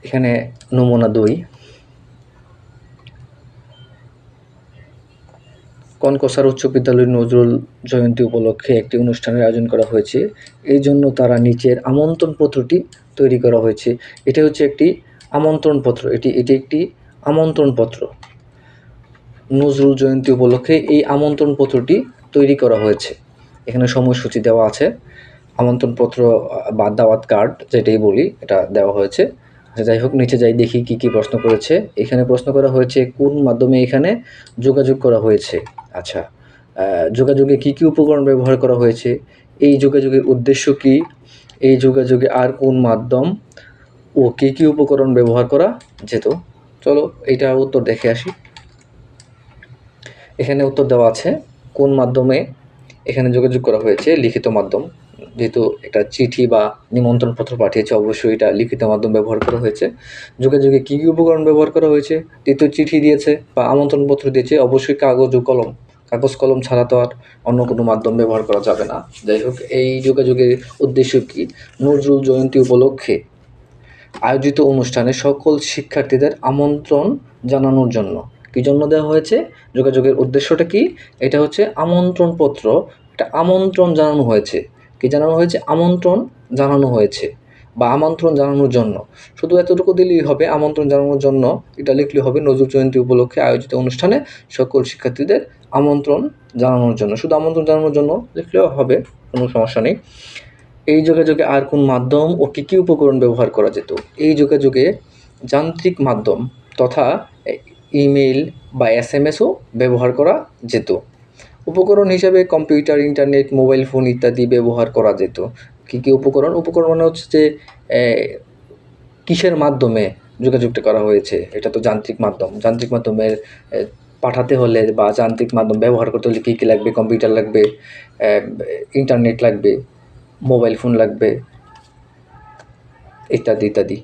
এখানে নমুনা 2, কনকসার উচ্চ বিদ্যালয়ের নজরুল জয়ন্তী উপলক্ষে একটি অনুষ্ঠানের আয়োজন করা হয়েছে। এই জন্য তারা নিচের আমন্ত্রণপত্রটি তৈরি করা হয়েছে। এটা হচ্ছে একটি আমন্ত্রণপত্র, এটি একটি আমন্ত্রণপত্র। নজরুল জয়ন্তী উপলক্ষে এই আমন্ত্রণপত্রটি তৈরি করা হয়েছে। এখানে সময়সূচি দেওয়া আছে। আমন্ত্রণপত্র বা দাওয়াত কার্ড যেটাই বলি, এটা দেওয়া হয়েছে। যাই হোক, নিচে যাই দেখি কি প্রশ্ন করেছে। এখানে প্রশ্ন করা হয়েছে কোন মাধ্যমে এখানে যোগাযোগ করা হয়েছে। আচ্ছা, যোগাযোগে কি উপকরণ ব্যবহার করা হয়েছে, এই যোগাযোগের উদ্দেশ্য কি, এই যোগাযোগে আর কোন মাধ্যম ও কি উপকরণ ব্যবহার করা যেত। চলো এইটা উত্তর দেখে আসি। এখানে উত্তর দেওয়া আছে কোন মাধ্যমে এখানে যোগাযোগ করা হয়েছে, লিখিত মাধ্যম। যেহেতু একটা চিঠি বা নিমন্ত্রণপত্র পাঠিয়েছে, অবশ্যই এটা লিখিত মাধ্যম ব্যবহার করা হয়েছে। যোগাযোগে কী উপকরণ ব্যবহার করা হয়েছে, যেহেতু চিঠি দিয়েছে বা আমন্ত্রণপত্র দিয়েছে, অবশ্যই কাগজ ও কলম। কাগজ কলম ছাড়া তো আর অন্য কোনো মাধ্যম ব্যবহার করা যাবে না। যাই হোক, এই যোগাযোগের উদ্দেশ্য কী, নজরুল জয়ন্তী উপলক্ষে আয়োজিত অনুষ্ঠানে সকল শিক্ষার্থীদের আমন্ত্রণ জানানোর জন্য। কী জন্য দেওয়া হয়েছে, যোগাযোগের উদ্দেশ্যটা কি, এটা হচ্ছে আমন্ত্রণপত্র, এটা আমন্ত্রণ জানানো হয়েছে। কি জানানো হয়েছে, আমন্ত্রণ জানানো হয়েছে বা আমন্ত্রণ জানানোর জন্য। শুধু এতটুকু দিলেই হবে, আমন্ত্রণ জানানোর জন্য এটা লিখলে হবে। নজরুল জয়ন্তী উপলক্ষে আয়োজিত অনুষ্ঠানে সকল শিক্ষার্থীদের আমন্ত্রণ জানানোর জন্য, শুধু আমন্ত্রণ জানানোর জন্য লিখলেও হবে, কোনো সমস্যা নেই। এই যোগাযোগে আর কোন মাধ্যম ও কী উপকরণ ব্যবহার করা যেত, এই যোগাযোগে যান্ত্রিক মাধ্যম তথা ইমেইল বা SMS-ও ব্যবহার করা যেত। উপকরণ হিসাবে কম্পিউটার, ইন্টারনেট, মোবাইল ফোন ইত্যাদি ব্যবহার করা যেত। কী উপকরণ, উপকরণ মানে হচ্ছে যে কিসের মাধ্যমে যোগাযোগটা করা হয়েছে, এটা তো যান্ত্রিক মাধ্যম। যান্ত্রিক মাধ্যমের পাঠাতে হলে বা যান্ত্রিক মাধ্যম ব্যবহার করতে হলে কী লাগবে, কম্পিউটার লাগবে, ইন্টারনেট লাগবে, মোবাইল ফোন লাগবে, ইত্যাদি ইত্যাদি।